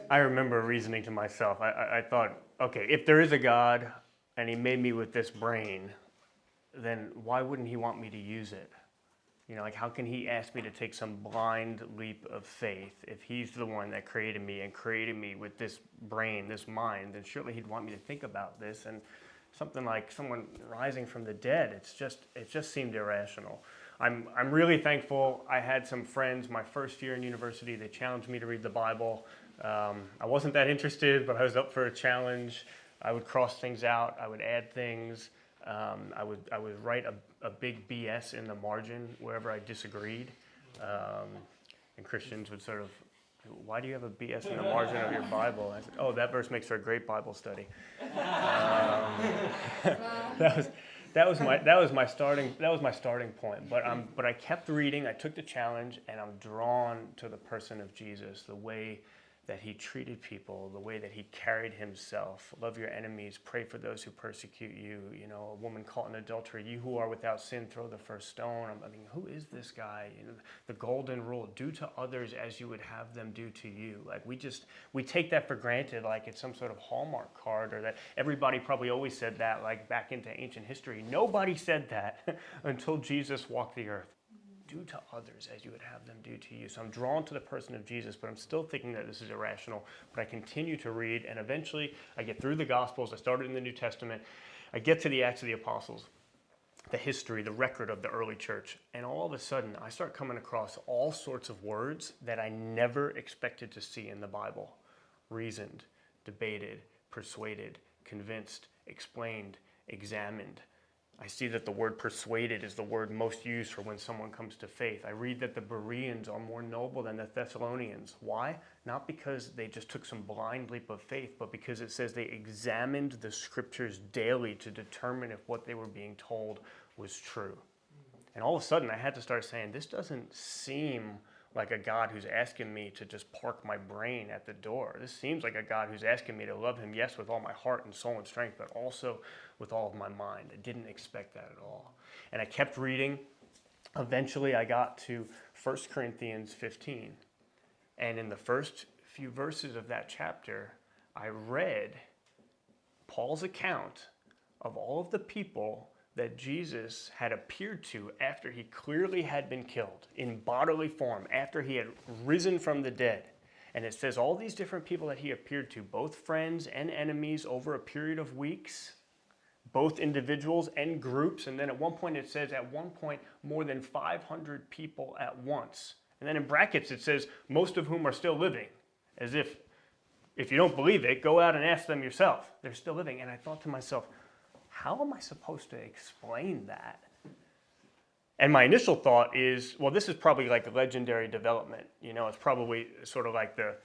I remember reasoning to myself, I thought, okay, if there is a God and he made me with this brain, then why wouldn't he want me to use it? You know, like how can he ask me to take some blind leap of faith if he's the one that created me and created me with this brain, this mind, then surely he'd want me to think about this. And something like someone rising from the dead, it just seemed irrational. I'm really thankful. I had some friends my first year in university, they challenged me to read the Bible. I wasn't that interested, but I was up for a challenge. I would cross things out, I would add things. I would write a big BS in the margin wherever I disagreed. And Christians would sort of, why do you have a BS in the margin of your Bible? I said, oh, that verse makes for a great Bible study. That was my starting point. But I kept reading. I took the challenge, and I'm drawn to the person of Jesus, the way that he treated people, the way that he carried himself. Love your enemies, pray for those who persecute you. You know, a woman caught in adultery, you who are without sin, throw the first stone. I mean, who is this guy? You know, the golden rule, do to others as you would have them do to you. Like we take that for granted, like it's some sort of Hallmark card, or that everybody probably always said that, like back into ancient history. Nobody said that until Jesus walked the earth. Do to others as you would have them do to you. So I'm drawn to the person of Jesus, but I'm still thinking that this is irrational. But I continue to read, and eventually I get through the Gospels. I started in the New Testament. I get to the Acts of the Apostles, the history, the record of the early church. And all of a sudden, I start coming across all sorts of words that I never expected to see in the Bible. Reasoned, debated, persuaded, convinced, explained, examined. I see that the word persuaded is the word most used for when someone comes to faith. I read that the Bereans are more noble than the Thessalonians. Why? Not because they just took some blind leap of faith, but because it says they examined the scriptures daily to determine if what they were being told was true. And all of a sudden I had to start saying, this doesn't seem like a God who's asking me to just park my brain at the door. This seems like a God who's asking me to love him, yes, with all my heart and soul and strength, but also with all of my mind. I didn't expect that at all. And I kept reading. Eventually, I got to 1 Corinthians 15. And in the first few verses of that chapter, I read Paul's account of all of the people that Jesus had appeared to after he clearly had been killed in bodily form, after he had risen from the dead. And it says all these different people that he appeared to, both friends and enemies over a period of weeks, both individuals and groups. And then at one point it says at one point more than 500 people at once. And then in brackets it says most of whom are still living, as if you don't believe it, go out and ask them yourself. They're still living. And I thought to myself, how am I supposed to explain that? And my initial thought is, well, this is probably like a legendary development. You know, it's probably sort of like the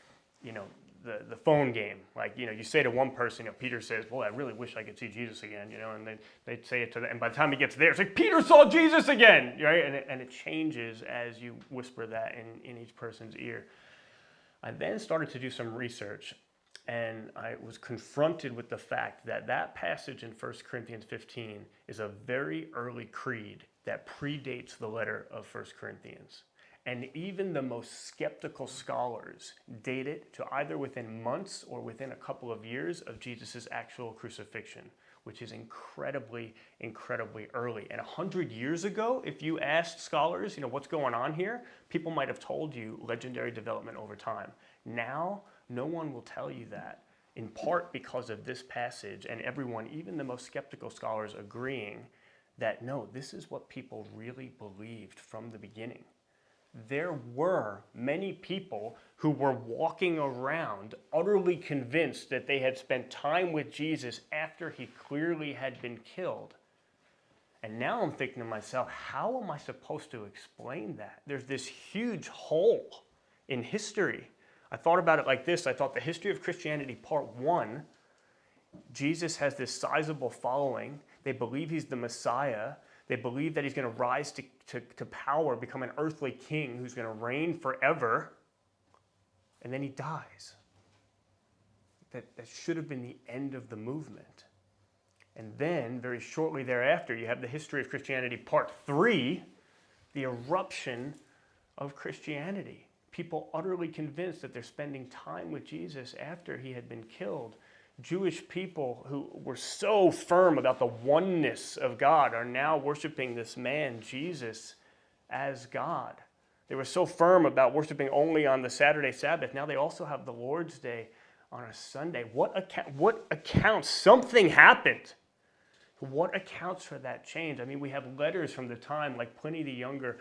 phone game. Like, you know, you say to one person, you know, Peter says, well, I really wish I could see Jesus again, you know, and they'd say it to them. And by the time he gets there, it's like, Peter saw Jesus again, right? And it changes as you whisper that in each person's ear. I then started to do some research. And I was confronted with the fact that that passage in 1 Corinthians 15 is a very early creed that predates the letter of 1 Corinthians. And even the most skeptical scholars date it to either within months or within a couple of years of Jesus' actual crucifixion, which is incredibly, incredibly early. And 100 years ago, if you asked scholars, you know, what's going on here, people might have told you legendary development over time. Now, no one will tell you that, in part because of this passage and everyone, even the most skeptical scholars, agreeing that no, this is what people really believed from the beginning. There were many people who were walking around utterly convinced that they had spent time with Jesus after he clearly had been killed. And now I'm thinking to myself, how am I supposed to explain that? There's this huge hole in history. I thought about it like this. I thought the history of Christianity, part one, Jesus has this sizable following. They believe he's the Messiah. They believe that he's going to rise to power, become an earthly king who's going to reign forever. And then he dies. That should have been the end of the movement. And then, very shortly thereafter, you have the history of Christianity, part three, the eruption of Christianity. people utterly convinced that they're spending time with Jesus after he had been killed. Jewish people who were so firm about the oneness of God are now worshiping this man, Jesus, as God. They were so firm about worshiping only on the Saturday Sabbath. Now they also have the Lord's Day on a Sunday. What accounts? Something happened. What accounts for that change? I mean, we have letters from the time, like Pliny the Younger,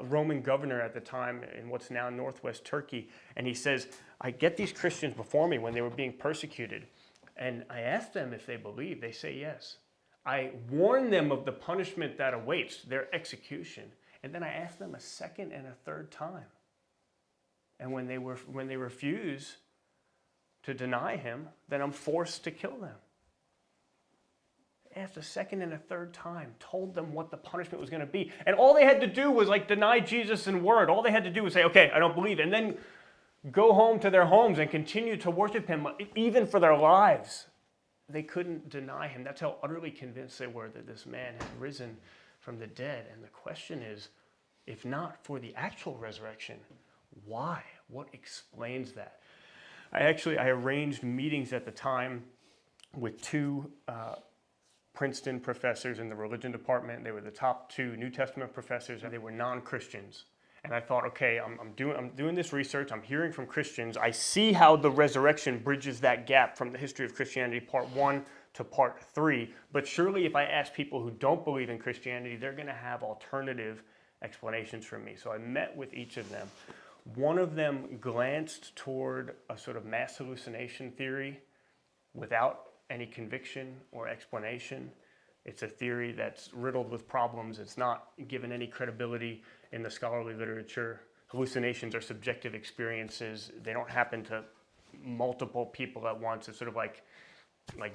Roman governor at the time in what's now northwest Turkey, and he says, I get these Christians before me when they were being persecuted, and I ask them if they believe. They say yes. I warn them of the punishment that awaits, their execution, and then I ask them a second and a third time. And when they refuse to deny him, then I'm forced to kill them. Asked a second and a third time, told them what the punishment was going to be. And all they had to do was deny Jesus in word. All they had to do was say, okay, I don't believe. And then go home to their homes and continue to worship him, even for their lives. They couldn't deny him. That's how utterly convinced they were that this man had risen from the dead. And the question is, if not for the actual resurrection, why? What explains that? I arranged meetings at the time with two Princeton professors in the religion department. They were the top two New Testament professors, and they were non-Christians. And I thought, okay, I'm doing this research. I'm hearing from Christians. I see how the resurrection bridges that gap from the history of Christianity, part 1 to part 3. But surely if I ask people who don't believe in Christianity, they're going to have alternative explanations from me. So I met with each of them. One of them glanced toward a sort of mass hallucination theory without any conviction or explanation. It's a theory that's riddled with problems. It's not given any credibility in the scholarly literature. Hallucinations are subjective experiences. They don't happen to multiple people at once. It's sort of like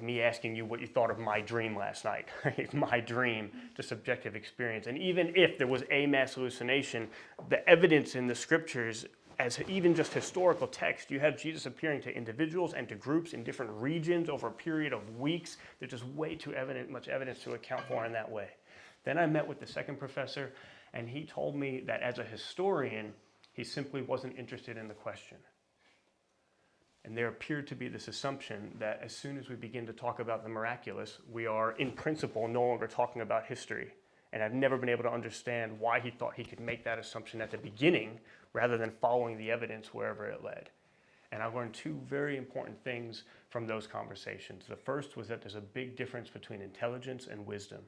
me asking you what you thought of my dream last night. My dream, it's a subjective experience. And even if there was a mass hallucination, the evidence in the scriptures, as even just historical text, you have Jesus appearing to individuals and to groups in different regions over a period of weeks. There's just way too much evidence to account for in that way. Then I met with the second professor, and he told me that as a historian, he simply wasn't interested in the question. And there appeared to be this assumption that as soon as we begin to talk about the miraculous, we are in principle no longer talking about history. And I've never been able to understand why he thought he could make that assumption at the beginning rather than following the evidence wherever it led. And I learned two very important things from those conversations. The first was that there's a big difference between intelligence and wisdom.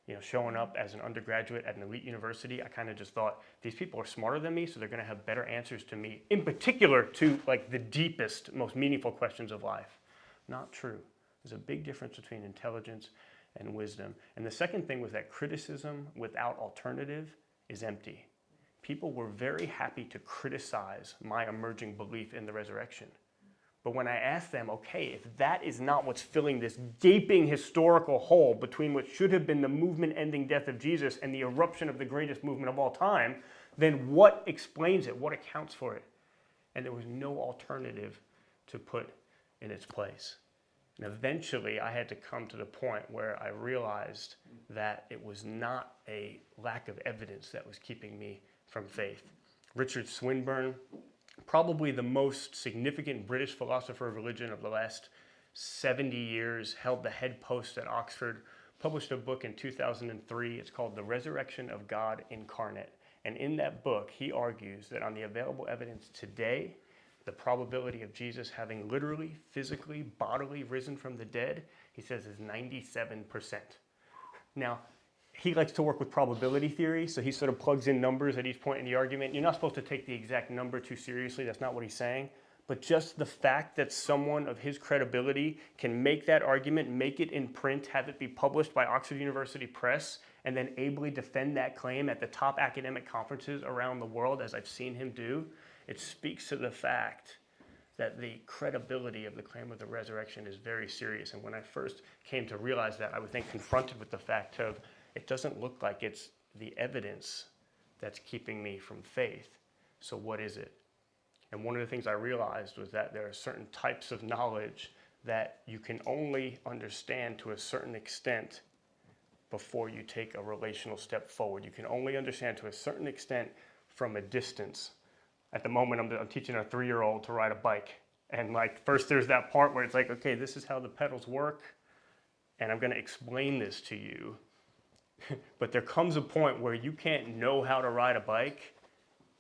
You know, showing up as an undergraduate at an elite university, I kind of just thought, these people are smarter than me, so they're going to have better answers to me, in particular to the deepest, most meaningful questions of life. Not true. There's a big difference between intelligence and wisdom. And the second thing was that criticism without alternative is empty. People were very happy to criticize my emerging belief in the resurrection. But when I asked them, okay, if that is not what's filling this gaping historical hole between what should have been the movement-ending death of Jesus and the eruption of the greatest movement of all time, then what explains it? What accounts for it? And there was no alternative to put in its place. And eventually, I had to come to the point where I realized that it was not a lack of evidence that was keeping me from faith. Richard Swinburne, probably the most significant British philosopher of religion of the last 70 years, held the head post at Oxford, published a book in 2003. It's called The Resurrection of God Incarnate. And in that book, he argues that on the available evidence today, the probability of Jesus having literally, physically, bodily risen from the dead, he says, is 97%. Now, he likes to work with probability theory, so he sort of plugs in numbers at each point in the argument. You're not supposed to take the exact number too seriously. That's not what he's saying. But just the fact that someone of his credibility can make that argument, make it in print, have it be published by Oxford University Press, and then ably defend that claim at the top academic conferences around the world, as I've seen him do, it speaks to the fact that the credibility of the claim of the resurrection is very serious. And when I first came to realize that, I was then confronted with the fact of, it doesn't look like it's the evidence that's keeping me from faith. So what is it? And one of the things I realized was that there are certain types of knowledge that you can only understand to a certain extent before you take a relational step forward. You can only understand to a certain extent from a distance At the moment, I'm teaching a 3-year-old to ride a bike. And like, first there's that part where it's like, okay, this is how the pedals work, and I'm going to explain this to you. But there comes a point where you can't know how to ride a bike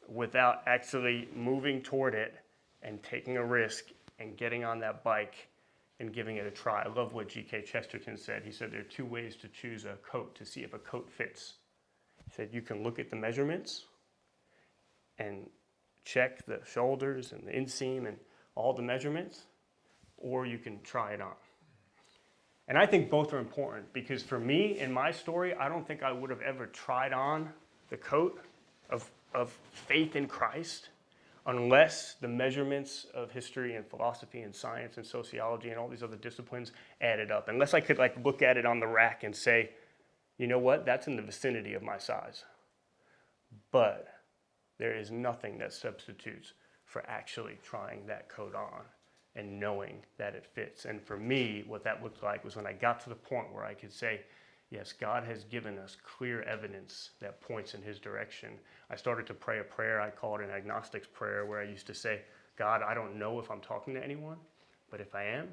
without actually moving toward it and taking a risk and getting on that bike and giving it a try. I love what G.K. Chesterton said. He said there are 2 ways to choose a coat to see if a coat fits. He said you can look at the measurements and check the shoulders and the inseam and all the measurements, or you can try it on. And I think both are important, because for me, in my story, I don't think I would have ever tried on the coat of faith in Christ unless the measurements of history and philosophy and science and sociology and all these other disciplines added up. Unless I could like look at it on the rack and say, you know what, that's in the vicinity of my size. But there is nothing that substitutes for actually trying that coat on and knowing that it fits. And for me, what that looked like was when I got to the point where I could say, yes, God has given us clear evidence that points in his direction. I started to pray a prayer. I call it an agnostic's prayer, where I used to say, God, I don't know if I'm talking to anyone, but if I am,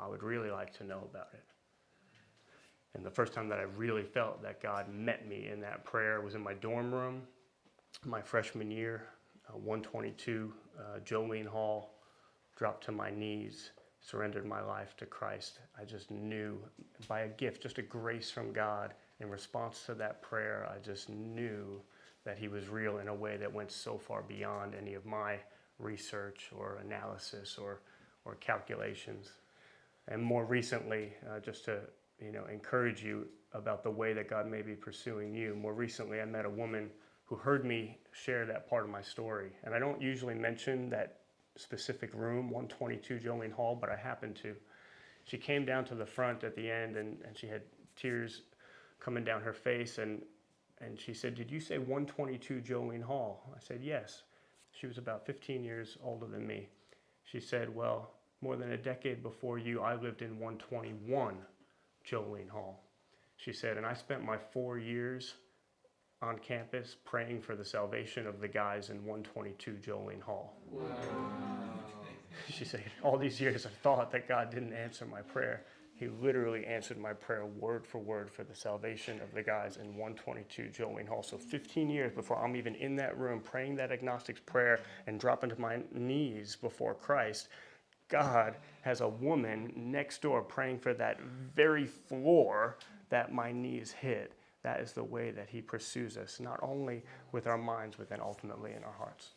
I would really like to know about it. And the first time that I really felt that God met me in that prayer was in my dorm room, my freshman year, 122, Jolene Hall. Dropped to my knees, surrendered my life to Christ. I just knew by a gift, just a grace from God, in response to that prayer, I just knew that he was real in a way that went so far beyond any of my research or analysis or calculations. And more recently, just to encourage you about the way that God may be pursuing you, more recently I met a woman who heard me share that part of my story. And I don't usually mention that specific room, 122 Jolene Hall, but I happened to. She came down to the front at the end, and she had tears coming down her face, and she said, did you say 122 Jolene Hall? I said, yes. She was about 15 years older than me. She said, well, more than a decade before you, I lived in 121 Jolene Hall. She said, and I spent my 4 years on campus praying for the salvation of the guys in 122 Jolene Hall. Wow. She said, all these years I thought that God didn't answer my prayer. He literally answered my prayer word for word for the salvation of the guys in 122 Jolene Hall. So 15 years before I'm even in that room praying that agnostic's prayer and dropping to my knees before Christ, God has a woman next door praying for that very floor that my knees hit. That is the way that he pursues us, not only with our minds, but then ultimately in our hearts.